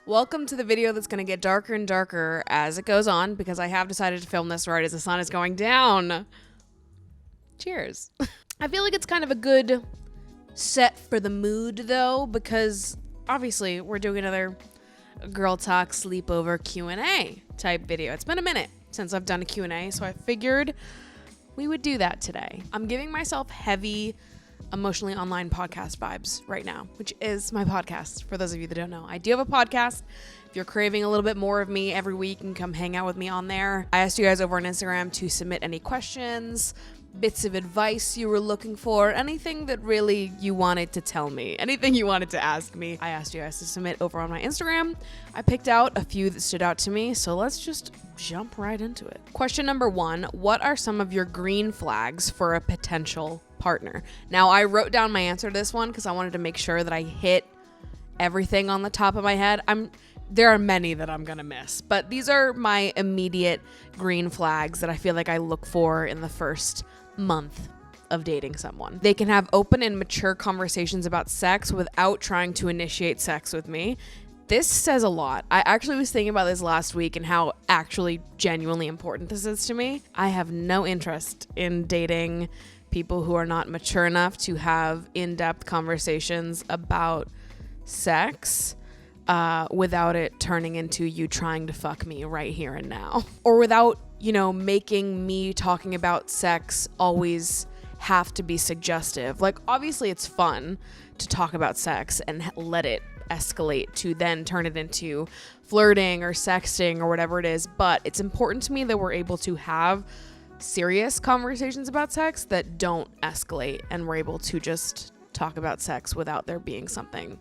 Welcome to the video that's going to get darker and darker as it goes on because I have decided to film this right as the sun is going down. Cheers. I feel like it's kind of a good set for the mood though, because obviously we're doing another girl talk sleepover Q&A type video. It's been a minute since I've done a Q&A, so I figured we would do that today. I'm giving myself heavy emotionally online podcast vibes right now, which is my podcast. For those of you that don't know, I do have a podcast. If you're craving a little bit more of me every week, you can come hang out with me on there. I asked you guys over on Instagram to submit any questions, bits of advice you were looking for, anything that really you wanted to tell me, anything you wanted to ask me. I asked you guys to submit over on my Instagram. I picked out a few that stood out to me, so let's just jump right into it. Question number 1, what are some of your green flags for a potential partner? Now, I wrote down my answer to this one because I wanted to make sure that I hit everything on the top of my head. There are many that I'm gonna miss, but these are my immediate green flags that I feel like I look for in the first month of dating someone. They can have open and mature conversations about sex without trying to initiate sex with me. This says a lot. I actually was thinking about this last week and how actually genuinely important this is to me. I have no interest in dating people who are not mature enough to have in-depth conversations about sex without it turning into you trying to fuck me right here and now. Or without, making me talking about sex always have to be suggestive. Like, obviously it's fun to talk about sex and let it escalate to then turn it into flirting or sexting or whatever it is. But it's important to me that we're able to have serious conversations about sex that don't escalate and we're able to just talk about sex without there being something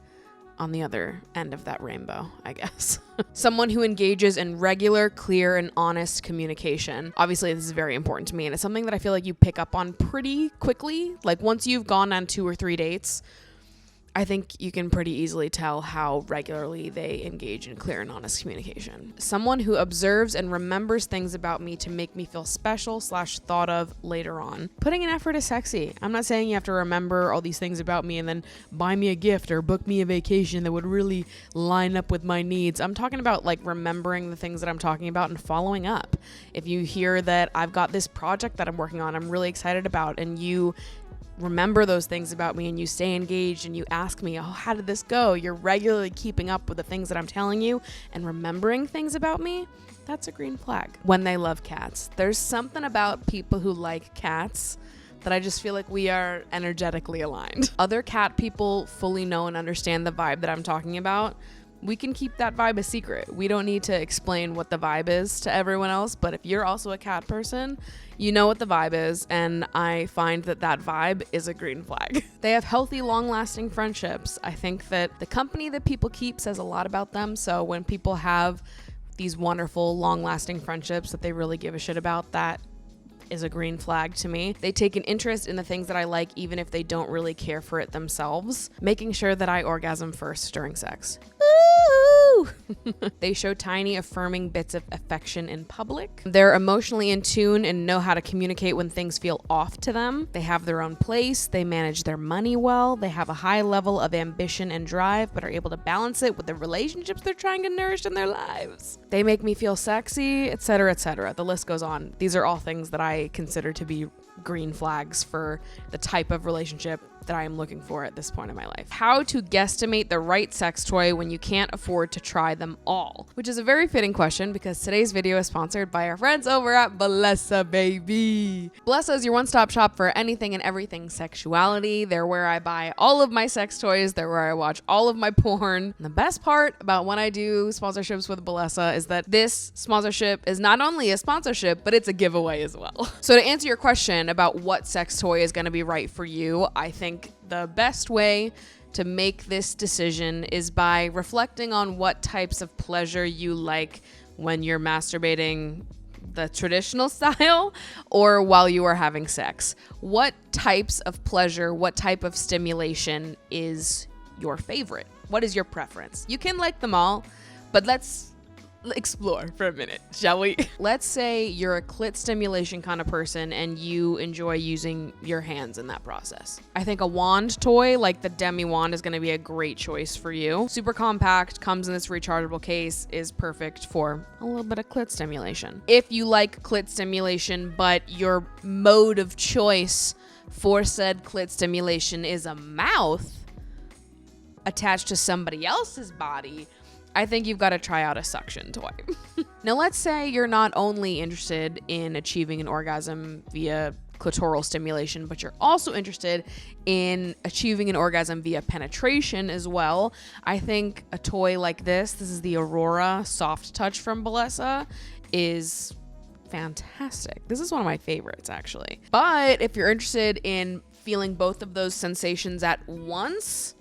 on the other end of that rainbow, I guess. Someone who engages in regular, clear, and honest communication. Obviously, this is very important to me, and it's something that I feel like you pick up on pretty quickly. Like, once you've gone on 2 or 3 dates, I think you can pretty easily tell how regularly they engage in clear and honest communication. Someone who observes and remembers things about me to make me feel special / thought of later on. Putting an effort is sexy. I'm not saying you have to remember all these things about me and then buy me a gift or book me a vacation that would really line up with my needs. I'm talking about like remembering the things that I'm talking about and following up. If you hear that I've got this project that I'm working on, I'm really excited about, and you remember those things about me and you stay engaged and you ask me, oh, how did this go? You're regularly keeping up with the things that I'm telling you and remembering things about me. That's a green flag. When they love cats. There's something about people who like cats that I just feel like we are energetically aligned. Other cat people fully know and understand the vibe that I'm talking about. We can keep that vibe a secret. We don't need to explain what the vibe is to everyone else, but if you're also a cat person, you know what the vibe is, and I find that that vibe is a green flag. They have healthy, long-lasting friendships. I think that the company that people keep says a lot about them, so when people have these wonderful, long-lasting friendships that they really give a shit about, that is a green flag to me. They take an interest in the things that I like, even if they don't really care for it themselves. Making sure that I orgasm first during sex. Ooh! They show tiny, affirming bits of affection in public. They're emotionally in tune and know how to communicate when things feel off to them. They have their own place. They manage their money well. They have a high level of ambition and drive, but are able to balance it with the relationships they're trying to nourish in their lives. They make me feel sexy, etc., etc. The list goes on. These are all things that I consider to be green flags for the type of relationship that I am looking for at this point in my life. How to guesstimate the right sex toy when you can't afford to try them all, which is a very fitting question because today's video is sponsored by our friends over at Bellesa, baby. Bellesa is your one-stop shop for anything and everything sexuality. They're where I buy all of my sex toys. They're where I watch all of my porn. And the best part about when I do sponsorships with Bellesa is that this sponsorship is not only a sponsorship, but it's a giveaway as well. So to answer your question about what sex toy is going to be right for you, I think the best way to make this decision is by reflecting on what types of pleasure you like when you're masturbating the traditional style or while you are having sex. What types of pleasure, what type of stimulation is your favorite? What is your preference? You can like them all, but let's explore for a minute, shall we? Let's say you're a clit stimulation kind of person and you enjoy using your hands in that process. I think a wand toy like the Demi wand is going to be a great choice for you. Super compact, comes in this rechargeable case, is perfect for a little bit of clit stimulation. If you like clit stimulation, but your mode of choice for said clit stimulation is a mouth attached to somebody else's body, I think you've got to try out a suction toy. Now, let's say you're not only interested in achieving an orgasm via clitoral stimulation, but you're also interested in achieving an orgasm via penetration as well. I think a toy like this is the Aurora Soft Touch from Bellesa, is fantastic. This is one of my favorites, actually. But if you're interested in feeling both of those sensations at once,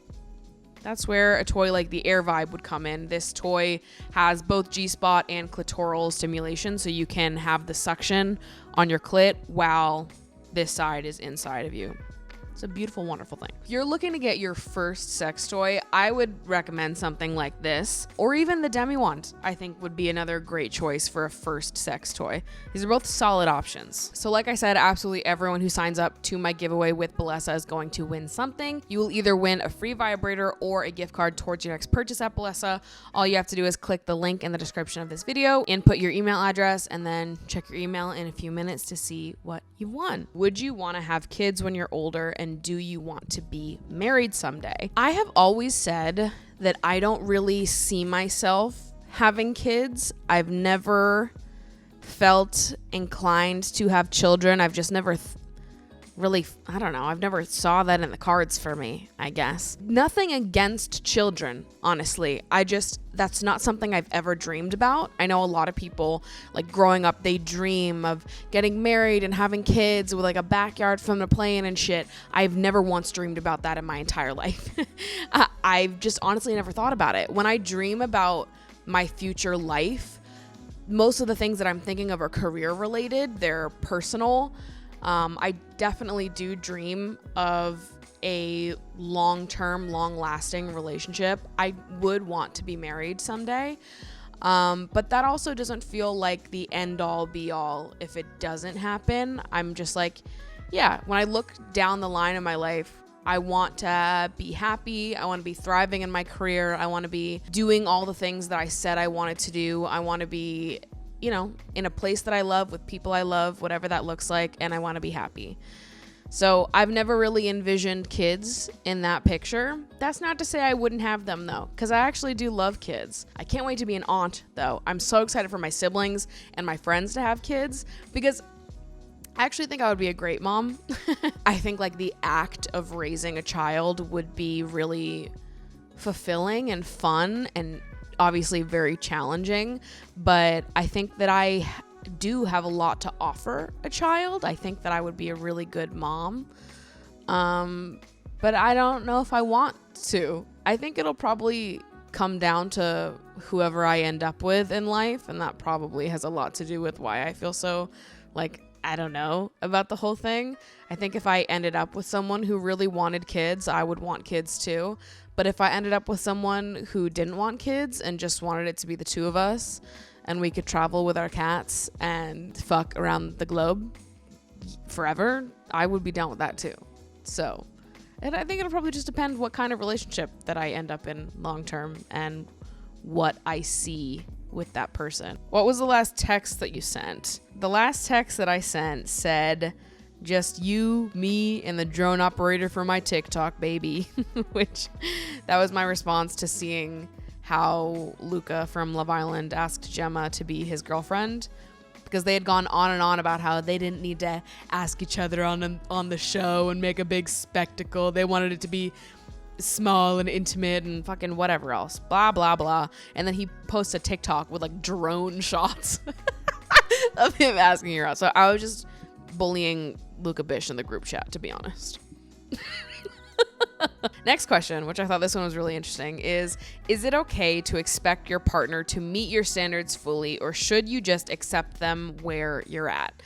that's where a toy like the Air Vibe would come in. This toy has both G-spot and clitoral stimulation, so you can have the suction on your clit while this side is inside of you. It's a beautiful, wonderful thing. If you're looking to get your first sex toy, I would recommend something like this, or even the Demi wand, I think would be another great choice for a first sex toy. These are both solid options. So like I said, absolutely everyone who signs up to my giveaway with Bellesa is going to win something. You will either win a free vibrator or a gift card towards your next purchase at Bellesa. All you have to do is click the link in the description of this video, input your email address, and then check your email in a few minutes to see what you won. Would you want to have kids when you're older, and do you want to be married someday? I have always said that I don't really see myself having kids. I've never felt inclined to have children. I've just never I don't know. I've never saw that in the cards for me, I guess. Nothing against children, honestly. That's not something I've ever dreamed about. I know a lot of people, like growing up, they dream of getting married and having kids with like a backyard for them to play in and shit. I've never once dreamed about that in my entire life. I've just honestly never thought about it. When I dream about my future life, most of the things that I'm thinking of are career related. They're personal. I definitely do dream of a long-term, long-lasting relationship. I would want to be married someday, but that also doesn't feel like the end-all, be-all if it doesn't happen. I'm just like, yeah, when I look down the line of my life, I want to be happy. I want to be thriving in my career. I want to be doing all the things that I said I wanted to do. I want to be, in a place that I love with people I love, whatever that looks like, and I want to be happy. So I've never really envisioned kids in that picture. That's not to say I wouldn't have them though, because I actually do love kids. I can't wait to be an aunt though. I'm so excited for my siblings and my friends to have kids, because I actually think I would be a great mom. I think like the act of raising a child would be really fulfilling and fun, and obviously very challenging, but I think that I do have a lot to offer a child. I think that I would be a really good mom, but I don't know if I want to. I think it'll probably come down to whoever I end up with in life, and that probably has a lot to do with why I feel so I don't know about the whole thing. I think if I ended up with someone who really wanted kids, I would want kids too. But if I ended up with someone who didn't want kids and just wanted it to be the two of us, and we could travel with our cats and fuck around the globe forever, I would be down with that too. So, and I think it'll probably just depend what kind of relationship that I end up in long term and what I see with that person. What was the last text that you sent? The last text that I sent said, "Just you, me, and the drone operator for my TikTok, baby." Which, that was my response to seeing how Luca from Love Island asked Gemma to be his girlfriend, because they had gone on and on about how they didn't need to ask each other on the show and make a big spectacle. They wanted it to be small and intimate and fucking whatever else, blah blah blah. And then he posts a TikTok with like drone shots of him asking her out. So I was just bullying Luca Bish in the group chat, to be honest. Next question, which I thought this one was really interesting, is it okay to expect your partner to meet your standards fully, or should you just accept them where you're at?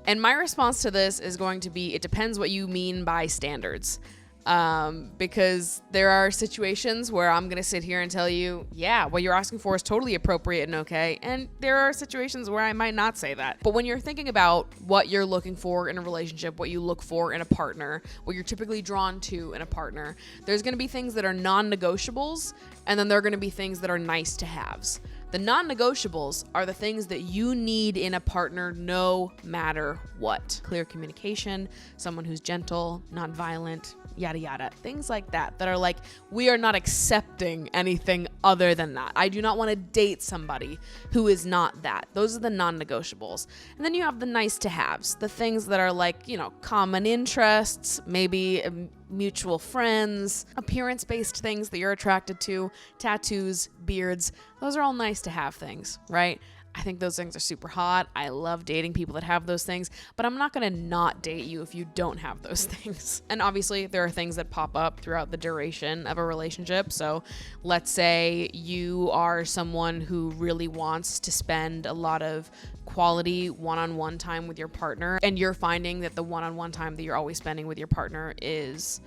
And my response to this is going to be, it depends what you mean by standards. Because there are situations where I'm going to sit here and tell you, yeah, what you're asking for is totally appropriate and okay. And there are situations where I might not say that. But when you're thinking about what you're looking for in a relationship, what you look for in a partner, what you're typically drawn to in a partner, there's going to be things that are non-negotiables, and then there are going to be things that are nice to haves. The non-negotiables are the things that you need in a partner no matter what. Clear communication, someone who's gentle, non-violent, yada yada, things like that are like, we are not accepting anything other than that. I do not want to date somebody who is not that. Those are the non-negotiables. And then you have the nice to haves, the things that are like, common interests, maybe mutual friends, appearance-based things that you're attracted to, tattoos, beards. Those are all nice to have things, right? I think those things are super hot. I love dating people that have those things, but I'm not going to not date you if you don't have those things. And obviously there are things that pop up throughout the duration of a relationship. So let's say you are someone who really wants to spend a lot of quality one-on-one time with your partner, and you're finding that the one-on-one time that you're always spending with your partner is,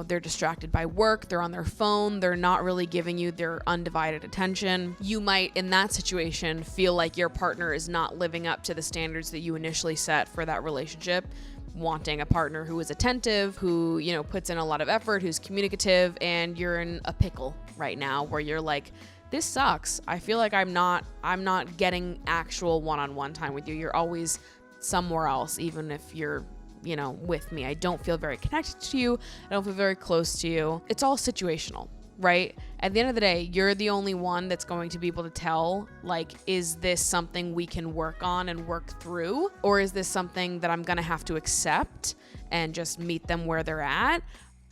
they're distracted by work, they're on their phone, they're not really giving you their undivided attention. You might, in that situation, feel like your partner is not living up to the standards that you initially set for that relationship, wanting a partner who is attentive, who, puts in a lot of effort, who's communicative, and you're in a pickle right now where you're like, this sucks. I feel like I'm not getting actual one-on-one time with you. You're always somewhere else, even if you're with me. I don't feel very connected to you. I don't feel very close to you. It's all situational, right? At the end of the day, you're the only one that's going to be able to tell, like, is this something we can work on and work through? Or is this something that I'm going to have to accept and just meet them where they're at?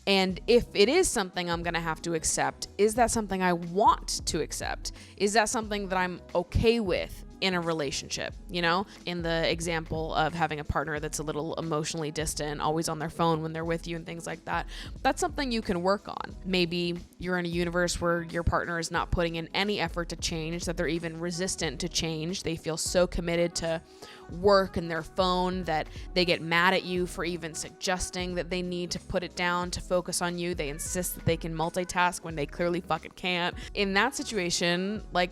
And if it is something I'm going to have to accept, is that something I want to accept? Is that something that I'm okay with in a relationship? In the example of having a partner that's a little emotionally distant, always on their phone when they're with you and things like that, that's something you can work on. Maybe you're in a universe where your partner is not putting in any effort to change, that they're even resistant to change. They feel so committed to work and their phone that they get mad at you for even suggesting that they need to put it down to focus on you. They insist that they can multitask when they clearly fucking can't. In that situation, like,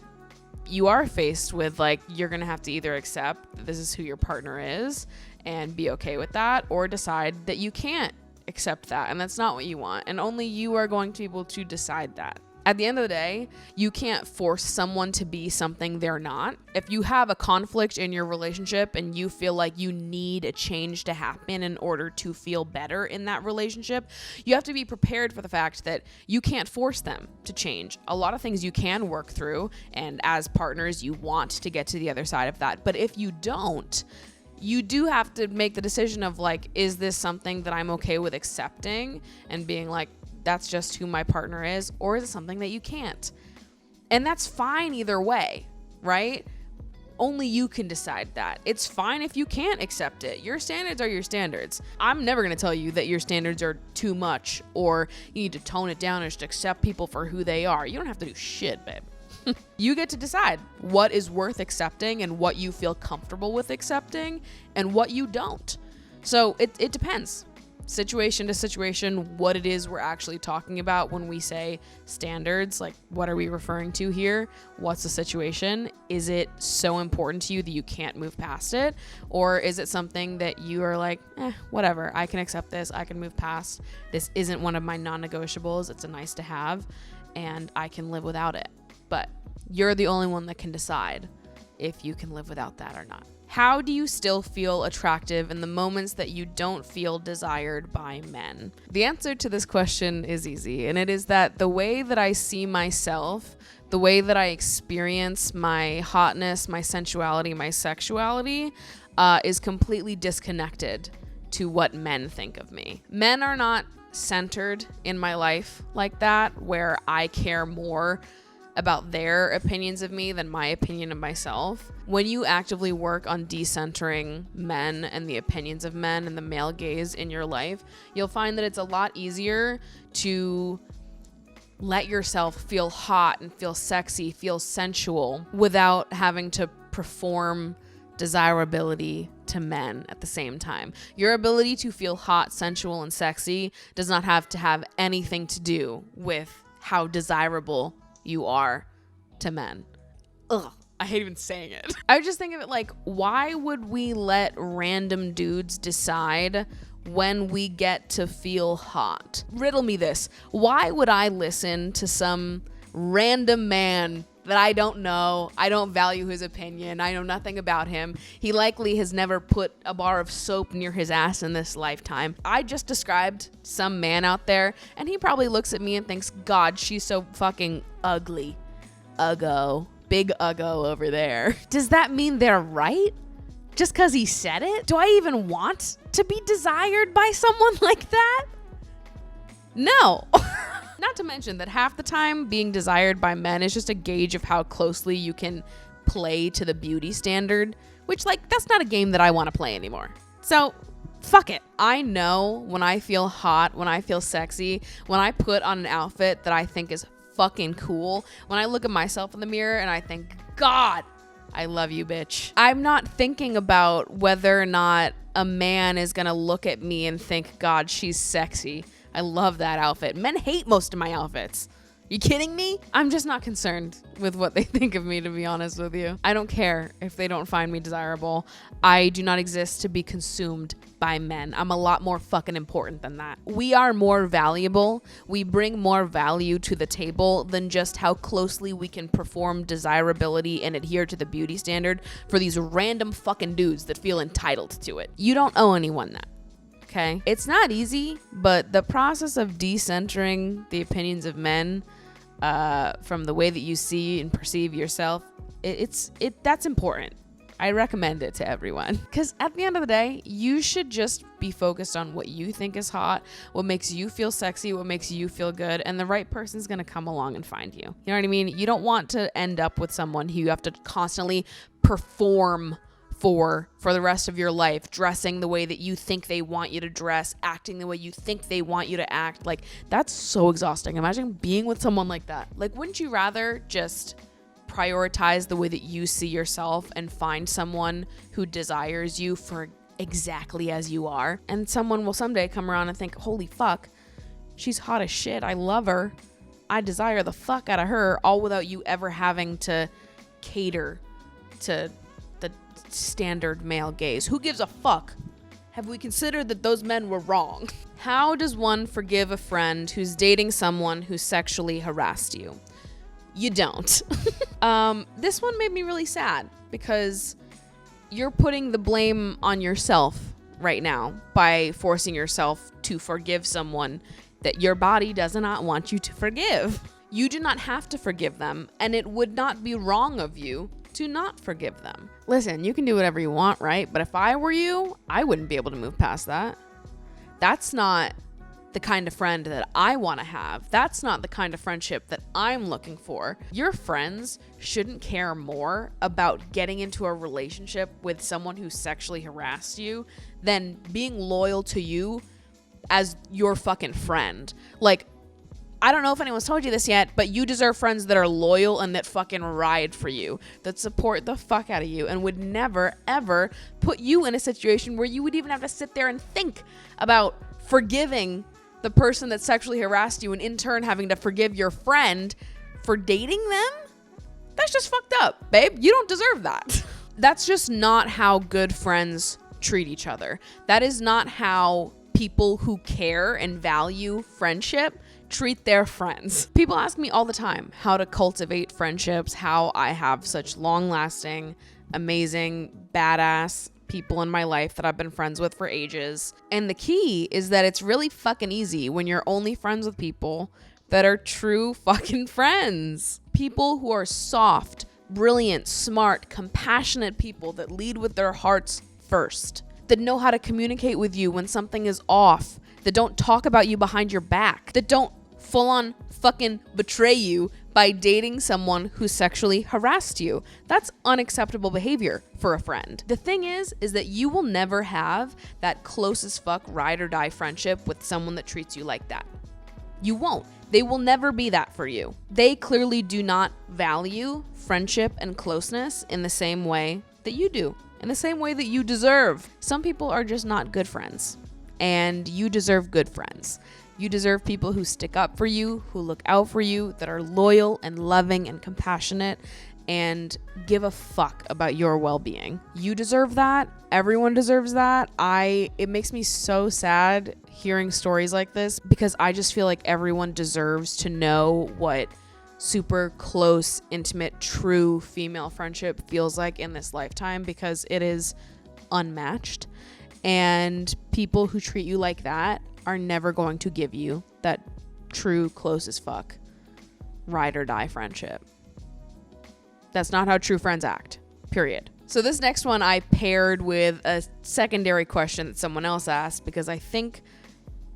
you are faced with, like, you're gonna have to either accept that this is who your partner is and be okay with that, or decide that you can't accept that and that's not what you want, and only you are going to be able to decide that. At the end of the day, you can't force someone to be something they're not. If you have a conflict in your relationship and you feel like you need a change to happen in order to feel better in that relationship, you have to be prepared for the fact that you can't force them to change. A lot of things you can work through, and as partners, you want to get to the other side of that. But if you don't, you do have to make the decision of, like, is this something that I'm okay with accepting and being like, that's just who my partner is, or is it something that you can't? And that's fine either way, right? Only you can decide that. It's fine if you can't accept it. Your standards are your standards. I'm never going to tell you that your standards are too much or you need to tone it down and just accept people for who they are. You don't have to do shit, babe. You get to decide what is worth accepting and what you feel comfortable with accepting and what you don't. So it depends. Situation to situation, what it is we're actually talking about when we say standards. Like, what are we referring to here? What's the situation? Is it so important to you that you can't move past it? Or is it something that you are like, whatever, I can accept this, I can move past. This isn't one of my non-negotiables. It's a nice to have, and I can live without it. But you're the only one that can decide if you can live without that or not. How do you still feel attractive in the moments that you don't feel desired by men? The answer to this question is easy, and it is that the way that I see myself, the way that I experience my hotness, my sensuality, my sexuality, is completely disconnected to what men think of me. Men are not centered in my life like that, where I care more about their opinions of me than my opinion of myself. When you actively work on decentering men and the opinions of men and the male gaze in your life, you'll find that it's a lot easier to let yourself feel hot and feel sexy, feel sensual, without having to perform desirability to men at the same time. Your ability to feel hot, sensual, and sexy does not have to have anything to do with how desirable you are to men. Ugh, I hate even saying it. I just think of it like, why would we let random dudes decide when we get to feel hot? Riddle me this. Why would I listen to some random man that I don't know? I don't value his opinion. I know nothing about him. He likely has never put a bar of soap near his ass in this lifetime. I just described some man out there, and he probably looks at me and thinks, God, she's so fucking ugly. Uggo. Big uggo over there. Does that mean they're right? Just because he said it? Do I even want to be desired by someone like that? No. Not to mention that half the time being desired by men is just a gauge of how closely you can play to the beauty standard, which, like, that's not a game that I want to play anymore. So, fuck it. I know when I feel hot, when I feel sexy, when I put on an outfit that I think is fucking cool, when I look at myself in the mirror and I think, God, I love you, bitch. I'm not thinking about whether or not a man is gonna look at me and think, God, she's sexy. I love that outfit. Men hate most of my outfits. You kidding me? I'm just not concerned with what they think of me, to be honest with you. I don't care if they don't find me desirable. I do not exist to be consumed by men. I'm a lot more fucking important than that. We are more valuable. We bring more value to the table than just how closely we can perform desirability and adhere to the beauty standard for these random fucking dudes that feel entitled to it. You don't owe anyone that. Okay. It's not easy, but the process of decentering the opinions of men from the way that you see and perceive yourself, that's important. I recommend it to everyone, because at the end of the day, you should just be focused on what you think is hot, what makes you feel sexy, what makes you feel good, and the right person's gonna come along and find you. You know what I mean? You don't want to end up with someone who you have to constantly perform for the rest of your life, dressing the way that you think they want you to dress, acting the way you think they want you to act. Like, that's so exhausting. Imagine being with someone like that. Like, wouldn't you rather just prioritize the way that you see yourself and find someone who desires you for exactly as you are? And someone will someday come around and think, holy fuck, she's hot as shit. I love her. I desire the fuck out of her, all without you ever having to cater to the standard male gaze. Who gives a fuck? Have we considered that those men were wrong? How does one forgive a friend who's dating someone who sexually harassed you? You don't. This one made me really sad because you're putting the blame on yourself right now by forcing yourself to forgive someone that your body does not want you to forgive. You do not have to forgive them, and it would not be wrong of you to not forgive them. Listen, you can do whatever you want, right? But if I were you, I wouldn't be able to move past that. That's not the kind of friend that I want to have. That's not the kind of friendship that I'm looking for. Your friends shouldn't care more about getting into a relationship with someone who sexually harassed you than being loyal to you as your fucking friend. Like, I don't know if anyone's told you this yet, but you deserve friends that are loyal and that fucking ride for you, that support the fuck out of you, and would never, ever put you in a situation where you would even have to sit there and think about forgiving the person that sexually harassed you and in turn having to forgive your friend for dating them. That's just fucked up, babe. You don't deserve that. That's just not how good friends treat each other. That is not how people who care and value friendship treat their friends. People ask me all the time how to cultivate friendships, how I have such long-lasting, amazing, badass people in my life that I've been friends with for ages. And the key is that it's really fucking easy when you're only friends with people that are true fucking friends. People who are soft, brilliant, smart, compassionate people that lead with their hearts first, that know how to communicate with you when something is off, that don't talk about you behind your back, that don't full on fucking betray you by dating someone who sexually harassed you. That's unacceptable behavior for a friend. The thing is that you will never have that close as fuck ride or die friendship with someone that treats you like that. You won't. They will never be that for you. They clearly do not value friendship and closeness in the same way that you do in the same way that you deserve. Some people are just not good friends, and you deserve good friends. You deserve people who stick up for you, who look out for you, that are loyal and loving and compassionate and give a fuck about your well-being. You deserve that. Everyone deserves that. It makes me so sad hearing stories like this, because I just feel like everyone deserves to know what super close, intimate, true female friendship feels like in this lifetime, because it is unmatched. And people who treat you like that are never going to give you that true, close as fuck, ride or die friendship. That's not how true friends act, period. So this next one I paired with a secondary question that someone else asked, because I think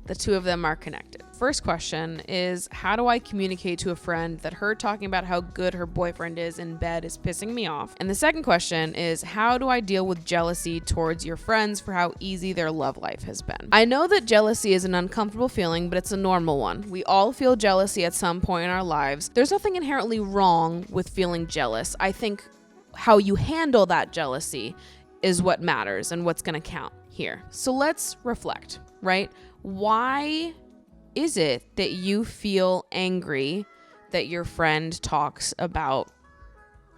the two of them are connected. First question is, how do I communicate to a friend that her talking about how good her boyfriend is in bed is pissing me off? And the second question is, how do I deal with jealousy towards your friends for how easy their love life has been? I know that jealousy is an uncomfortable feeling, but it's a normal one. We all feel jealousy at some point in our lives. There's nothing inherently wrong with feeling jealous. I think how you handle that jealousy is what matters and what's going to count here. So let's reflect, right? Why is it that you feel angry that your friend talks about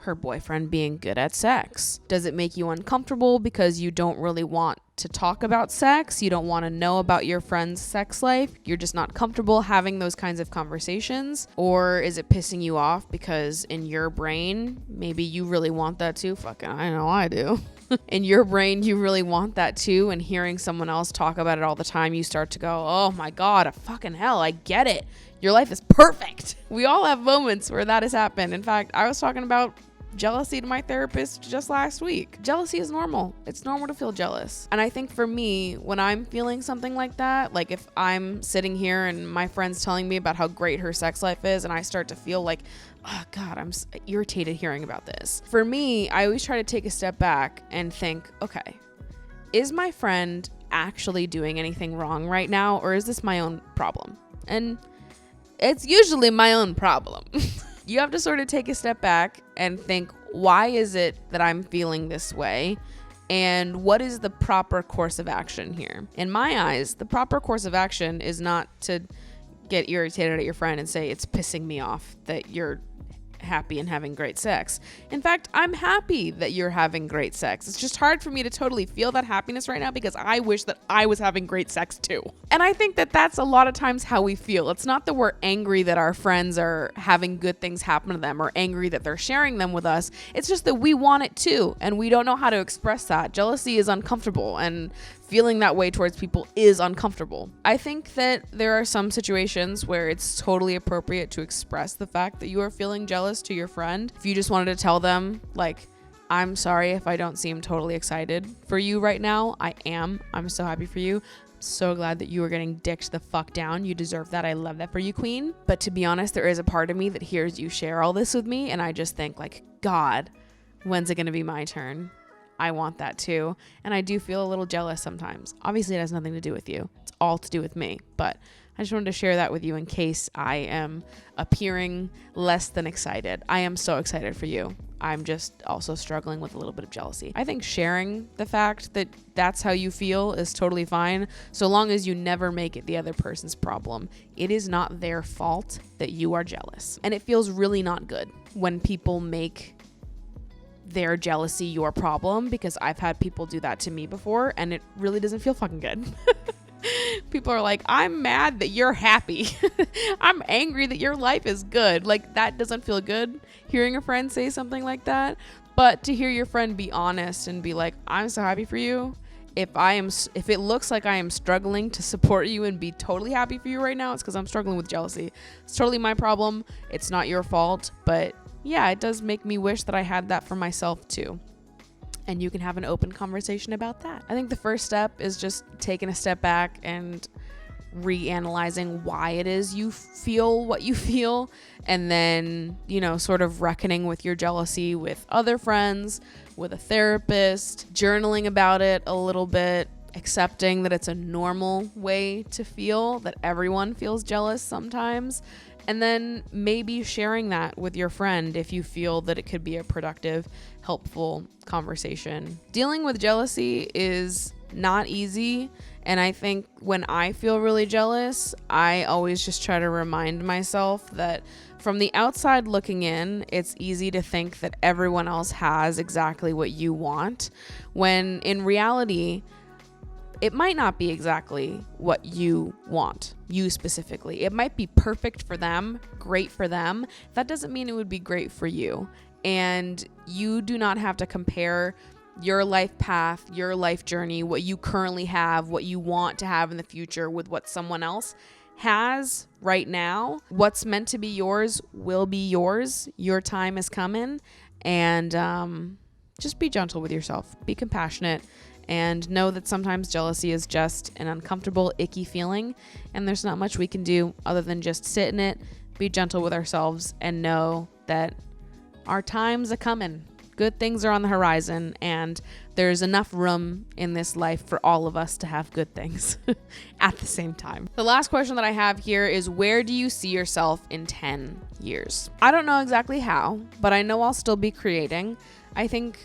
her boyfriend being good at sex? Does it make you uncomfortable because you don't really want to talk about sex? You don't want to know about your friend's sex life? You're just not comfortable having those kinds of conversations? Or is it pissing you off because in your brain, maybe you really want that too? Fucking, I know I do. In your brain, you really want that too, and hearing someone else talk about it all the time, you start to go, oh my God, fucking hell, I get it. Your life is perfect. We all have moments where that has happened. In fact, I was talking about jealousy to my therapist just last week. Jealousy is normal. It's normal to feel jealous. And I think for me, when I'm feeling something like that, like if I'm sitting here and my friend's telling me about how great her sex life is, and I start to feel like, oh God, I'm irritated hearing about this. For me, I always try to take a step back and think, okay, is my friend actually doing anything wrong right now, or is this my own problem? And it's usually my own problem. You have to sort of take a step back and think, why is it that I'm feeling this way? And what is the proper course of action here? In my eyes, the proper course of action is not to get irritated at your friend and say, it's pissing me off that you're happy and having great sex. In fact, I'm happy that you're having great sex. It's just hard for me to totally feel that happiness right now because I wish that I was having great sex too. And I think that that's a lot of times how we feel. It's not that we're angry that our friends are having good things happen to them or angry that they're sharing them with us. It's just that we want it too, and we don't know how to express that. Jealousy is uncomfortable, and feeling that way towards people is uncomfortable. I think that there are some situations where it's totally appropriate to express the fact that you are feeling jealous to your friend. If you just wanted to tell them, like, I'm sorry if I don't seem totally excited for you right now. I am. I'm so happy for you. I'm so glad that you are getting dicked the fuck down. You deserve that. I love that for you, queen. But to be honest, there is a part of me that hears you share all this with me, and I just think, like, God, when's it gonna be my turn? I want that too. And I do feel a little jealous sometimes. Obviously, it has nothing to do with you. It's all to do with me. But I just wanted to share that with you in case I am appearing less than excited. I am so excited for you. I'm just also struggling with a little bit of jealousy. I think sharing the fact that that's how you feel is totally fine, so long as you never make it the other person's problem. It is not their fault that you are jealous. And it feels really not good when people make their jealousy your problem, because I've had people do that to me before, and it really doesn't feel fucking good. People are like, I'm mad that you're happy. I'm angry that your life is good. Like, that doesn't feel good, hearing a friend say something like that. But to hear your friend be honest and be like, I'm so happy for you. If it looks like I am struggling to support you and be totally happy for you right now, it's because I'm struggling with jealousy. It's totally my problem. It's not your fault. But yeah, it does make me wish that I had that for myself too. And you can have an open conversation about that. I think the first step is just taking a step back and reanalyzing why it is you feel what you feel, and then, sort of reckoning with your jealousy with other friends, with a therapist, journaling about it a little bit, accepting that it's a normal way to feel, that everyone feels jealous sometimes, And then maybe sharing that with your friend if you feel that it could be a productive, helpful conversation. Dealing with jealousy is not easy. And I think when I feel really jealous, I always just try to remind myself that from the outside looking in, it's easy to think that everyone else has exactly what you want, when in reality, it might not be exactly what you want, you specifically. It might be perfect for them, great for them. That doesn't mean it would be great for you. And you do not have to compare your life path, your life journey, what you currently have, what you want to have in the future with what someone else has right now. What's meant to be yours will be yours. Your time is coming. And just be gentle with yourself. Be compassionate. And know that sometimes jealousy is just an uncomfortable, icky feeling. And there's not much we can do other than just sit in it, be gentle with ourselves, and know that our time's a-coming. Good things are on the horizon, and there's enough room in this life for all of us to have good things at the same time. The last question that I have here is, where do you see yourself in 10 years? I don't know exactly how, but I know I'll still be creating. I think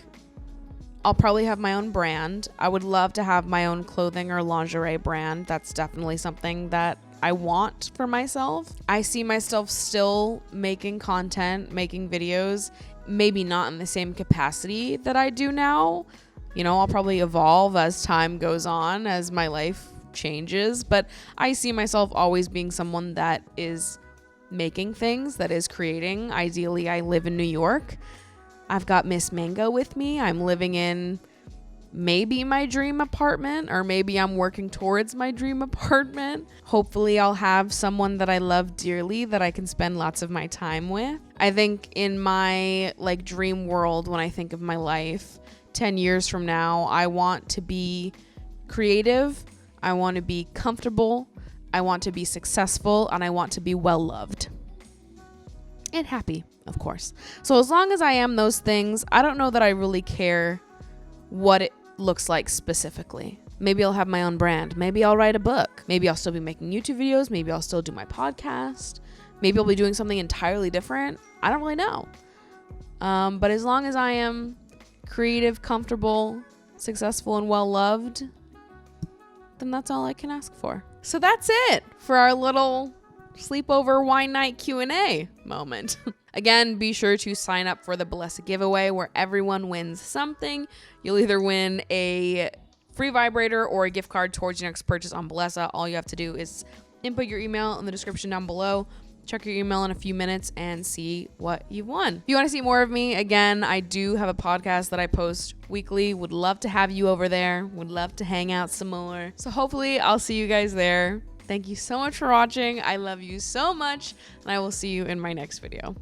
I'll probably have my own brand. I would love to have my own clothing or lingerie brand. That's definitely something that I want for myself. I see myself still making content, making videos, maybe not in the same capacity that I do now. You know, I'll probably evolve as time goes on, as my life changes, but I see myself always being someone that is making things, that is creating. Ideally, I live in New York. I've got Miss Mango with me. I'm living in maybe my dream apartment, or maybe I'm working towards my dream apartment. Hopefully I'll have someone that I love dearly that I can spend lots of my time with. I think in my dream world, when I think of my life 10 years from now, I want to be creative. I want to be comfortable. I want to be successful, and I want to be well loved and happy, of course. So as long as I am those things, I don't know that I really care what it looks like specifically. Maybe I'll have my own brand. Maybe I'll write a book. Maybe I'll still be making YouTube videos. Maybe I'll still do my podcast. Maybe I'll be doing something entirely different. I don't really know. But as long as I am creative, comfortable, successful, and well loved, then that's all I can ask for. So that's it for our little sleepover wine night Q&A moment. Again, be sure to sign up for the Bellesa giveaway, where everyone wins something. You'll either win a free vibrator or a gift card towards your next purchase on Bellesa. All you have to do is input your email in the description down below. Check your email in a few minutes and see what you've won. If you want to see more of me, again, I do have a podcast that I post weekly. Would love to have you over there. Would love to hang out some more. So hopefully I'll see you guys there. Thank you so much for watching. I love you so much, and I will see you in my next video.